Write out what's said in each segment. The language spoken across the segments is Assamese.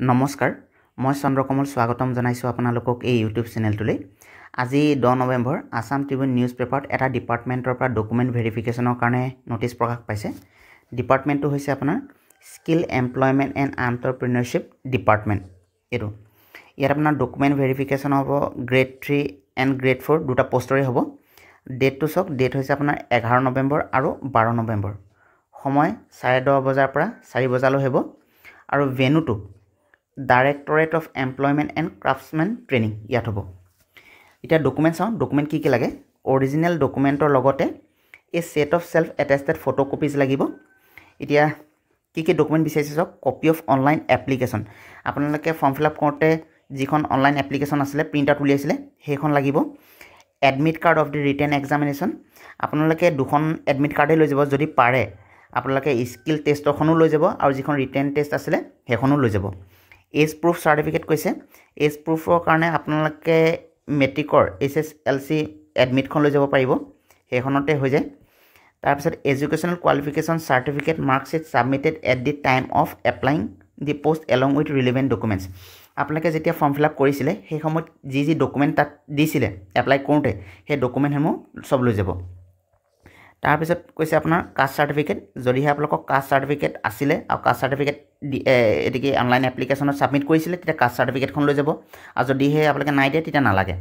নমস্কাৰ মই চন্দ্ৰকমল স্বাগতম জনাইছো আপোনালোকক এই ইউটিউব চেনেলটোলৈ আজি 10 নৱেম্বৰ আসাম ট্ৰিবিউন নিউজ পেপাৰত এটা ডিপাৰ্টমেণ্টৰ পৰা ডকুমেণ্ট ভেৰিফিকেশ্যনৰ কাৰণে নটিচ প্ৰকাশ পাইছে ডিপাৰ্টমেণ্টটো হৈছে আপোনাৰ skill employment and entrepreneurship department এটো ইয়াত আপোনাৰ ডকুমেণ্ট ভেৰিফিকেশ্যন হ'ব গ্ৰেড 3 এণ্ড গ্ৰেড 4 দুটা পোষ্টৰে হ'ব ডেটটো চক ডেট হৈছে আপোনাৰ 11 নৱেম্বৰ আৰু 12 নৱেম্বৰ সময় 10:30 বজাৰ পৰা 4 বজালৈ হ'ব আৰু ভেনুটো Directorate of Employment and Craftsman Training ইয়াত হ'ব এটা ডকুমেন্ট চাও ডকুমেন্ট কি লাগে অৰিজিনাল ডকুমেন্টৰ লগতে a set of self attested photocopies লাগিব এতিয়া কি ডকুমেন্ট বিচাৰিছে চাওক কপি অফ অনলাইন এপ্লিকেশন আপোনালোকে ফৰ্ম ফিল আপ কৰোতে যিখন অনলাইন এপ্লিকেশন আছিল প্ৰিন্ট আউট উলিয়াইছিলে সেইখন লাগিব admit card of the written examination আপোনালোকে দুখন এডমিট কাৰ্ডে লৈ যাব যদি পাৰে আপোনালোকে স্কিল টেষ্টখনো লৈ যাব আৰু যিখন ৰিটেন টেষ্ট আছিল সেইখনো লৈ যাব এজ প্ৰুফ সাৰ্টিফিকেট কৈছে এজ প্ৰুফৰ কাৰণে আপোনালোকে মেট্ৰিকৰ এছএছএলসি এডমিটখন লৈ যাব পাৰিব সেইখনতে হৈ যায় তাৰ পিছত educational qualification certificate marksheet submitted at the time of applying the post along with relevant documents আপোনালোকে যেতিয়া ফৰ্ম ফিল আপ কৰিছিলে সেই সময়ত যি ডকুমেন্ট তাত দিছিলে এপ্লাই কৰোতে সেই ডকুমেন্টসমূহ সব লৈ যাব তাৰ পিছত কৈছে আপোনাৰ কাষ্ট সাৰ্টিফিকেট যদিহে আপোনালোকৰ কাষ্ট সাৰ্টিফিকেট আছিলে আৰু কাষ্ট সাৰ্টিফিকেট এদিকে অনলাইন এপ্লিকেশনত সাবমিট কৰিছিলে তেতিয়া কাষ্ট সাৰ্টিফিকেটখন লৈ যাব আৰু যদিহে আপোনালোকে নাই দিয়ে তেতিয়া নালাগে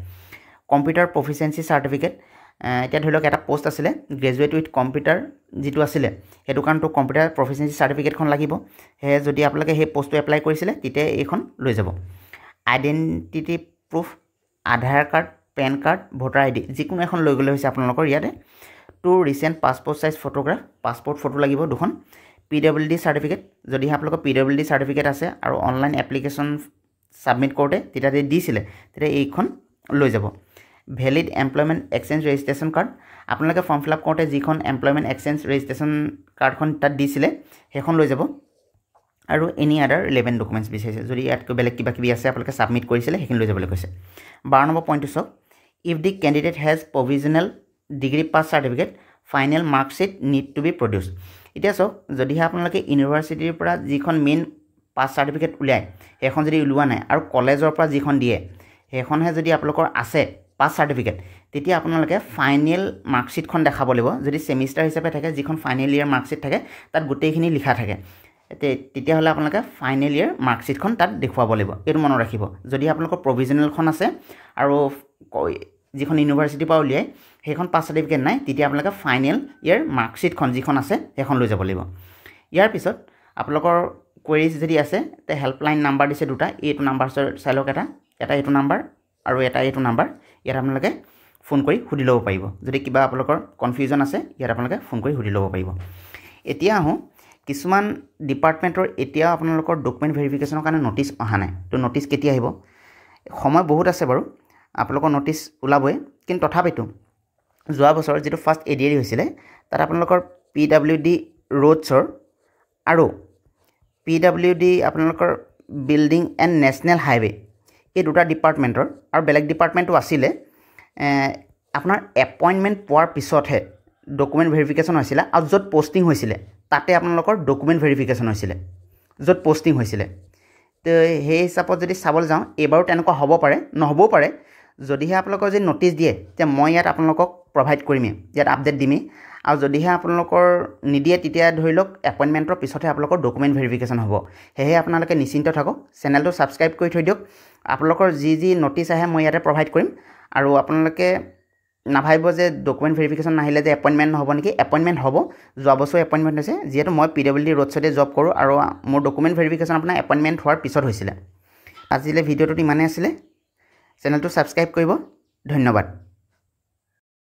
কম্পিউটাৰ প্ৰফিচিয়েন্সি সাৰ্টিফিকেট এতিয়া ধৰি লওক এটা পোষ্ট আছিলে গ্ৰেজুৱেট উইথ কম্পিউটাৰ যেটো আছিলে হেতু কাৰণটো কম্পিউটাৰ প্ৰফিচিয়েন্সি সাৰ্টিফিকেটখন লাগিব হে যদি আপোনালোকে সেই পোষ্টটো এপ্লাই কৰিছিলে তেতিয়া এইখন লৈ যাব identity proof Aadhaar card PAN card voter ID যিকোনো এখন লৈ গলে হৈছে আপোনালোকৰ ইয়াতে two recent passport size photograph passport photo লাগিব দুখন পিডব্লিউডি সাৰ্টিফিকেট যদি আপোনালোকৰ পিডব্লিউডি সাৰ্টিফিকেট আছে আৰু অনলাইন এপ্লিকেশন সাবমিট কৰোতে তেতিয়া দিছিলে তেতিয়া এইখন লৈ যাব valid employment exchange registration card আপোনালোকে ফৰ্ম ফিল আপ কৰোতে যিখন এমপ্লয়মেন্ট এক্সচেঞ্জ ৰেজিষ্ট্ৰেচন কাৰ্ডখন তাত দিছিলে সেইখন লৈ যাব আৰু এনি আদাৰ ৰিলেভেন্ট ডকুমেন্টস বিচাৰিছে যদি ইয়াতকৈ বেলেগ কিবা কিবি আছে আপোনালোকে সাবমিট কৰিছিলে সেইখিনি লৈ যাবলৈ কৈছে 12 নম্বৰ পইণ্টটো চাওক if the candidate has provisional degree pass certificate final marksheet need to be produce এতিয়া চাওক যদিহে আপোনালোকে ইউনিভাৰ্চিটিৰ পৰা যিখন মেইন পাছ সাৰ্টিফিকেট উলিয়ায় সেইখন যদি উলিওৱা নাই আৰু কলেজৰ পৰা যিখন দিয়ে সেইখনহে যদি আপোনালোকৰ আছে পাছ সাৰ্টিফিকেট তেতিয়া আপোনালোকে ফাইনেল মাৰ্কশিটখন দেখাব লাগিব যদি সেমিষ্টাৰ হিচাপে থাকে যিখন ফাইনেল ইয়াৰ মাৰ্কশিট থাকে তাত গোটেইখিনি লিখা থাকে তেতিয়া হলে আপোনালোকে ফাইনেল ইয়াৰ মাৰ্কশিটখন তাত দেখুৱাব লাগিব এটো মনত ৰাখিব যদি আপোনালোকৰ প্ৰভিজনালখন আছে আৰু যিখন ইউনিভাৰ্চিটিৰ পৰা উলিয়ায় সেইখন পাছ সাৰ্টিফিকেট নাই তেতিয়া আপোনালোকে ফাইনেল ইয়াৰ মাৰ্কশিটখন যিখন আছে সেইখন লৈ যাব লাগিব ইয়াৰ পিছত আপোনালোকৰ কোৱেৰিজ যদি আছে তে হেল্পলাইন নাম্বাৰ দিছে দুটা এইটো নাম্বাৰ চাইলক এটা এইটো নাম্বাৰ আৰু এইটো নাম্বাৰ ইয়াত আপোনালোকে ফোন কৰি সুধি ল'ব পাৰিব যদি কিবা আপোনালোকৰ কনফিউজন আছে ইয়াত আপোনালোকে ফোন কৰি সুধি ল'ব পাৰিব এতিয়া আহো কিছুমান ডিপাৰ্টমেণ্টৰ এতিয়া আপোনালোকৰ ডকুমেণ্ট ভেৰিফিকেশ্যনৰ কাৰণে নটিচ অহা নাই তো নটিচ কেতিয়া আহিব সময় বহুত আছে বাৰু আপোনালোকৰ নটিচ ওলাবই কিন্তু তথাপিতো যোৱা বছৰ যেটো ফাৰ্স্ট এডিআৰি হৈছিলে তাত আপোনালোকৰ পিডব্লিউডি ৰোডছৰ আৰু পিডব্লিউডি আপোনালোকৰ বিল্ডিং এণ্ড নেশ্যনেল হাইৱে এই দুটা ডিপাৰ্টমেণ্টৰ আৰু বেলেগ ডিপাৰ্টমেণ্টও আছিলে আপোনাৰ এপইণ্টমেণ্ট পোৱাৰ পিছতহে ডকুমেণ্ট ভেৰিফিকেশ্যন হৈছিলে আৰু য'ত পোষ্টিং হৈছিলে তাতে আপোনালোকৰ ডকুমেণ্ট ভেৰিফিকেশ্যন হৈছিলে য'ত পোষ্টিং হৈছিলে তো সেই হিচাপত যদি চাবলৈ যাওঁ এবাৰো তেনেকুৱা হ'ব পাৰে নহ'বও পাৰে যদিহে আপোনালোকৰ যদি নটিচ দিয়ে যে মই ইয়াত আপোনালোকক প্ৰভাইড কৰিম ইয়াত আপডেট দিমেই আৰু যদিহে আপোনালোকৰ নিদিয়ে তেতিয়া ধৰি লওক এপইণ্টমেণ্টৰ পিছতহে আপোনালোকৰ ডকুমেণ্ট ভেৰিফিকেশ্যন হ'ব সেয়ে আপোনালোকে নিশ্চিন্ত থাকক চেনেলটো ছাবস্ক্ৰাইব কৰি থৈ দিয়ক আপোনালোকৰ যি নটিচ আহে মই ইয়াতে প্ৰভাইড কৰিম আৰু আপোনালোকে নাভাবিব যে ডকুমেণ্ট ভেৰিফিকেশ্যন নাহিলে যে এপইণ্টমেণ্ট নহ'ব নেকি এপইণ্টমেণ্ট হ'ব যোৱা বছৰ এপইণ্টমেণ্ট হৈছে যিহেতু মই পিডব্লিউডি ৰোডছতে জব কৰোঁ আৰু মোৰ ডকুমেণ্ট ভেৰিফিকেশ্যন আপোনাৰ এপইণ্টমেণ্ট হোৱাৰ পিছত হৈছিলে আজিলৈ ভিডিঅ'টোত ইমানেই আছিলে চেনেলটো ছাবস্ক্ৰাইব কৰিব ধন্যবাদ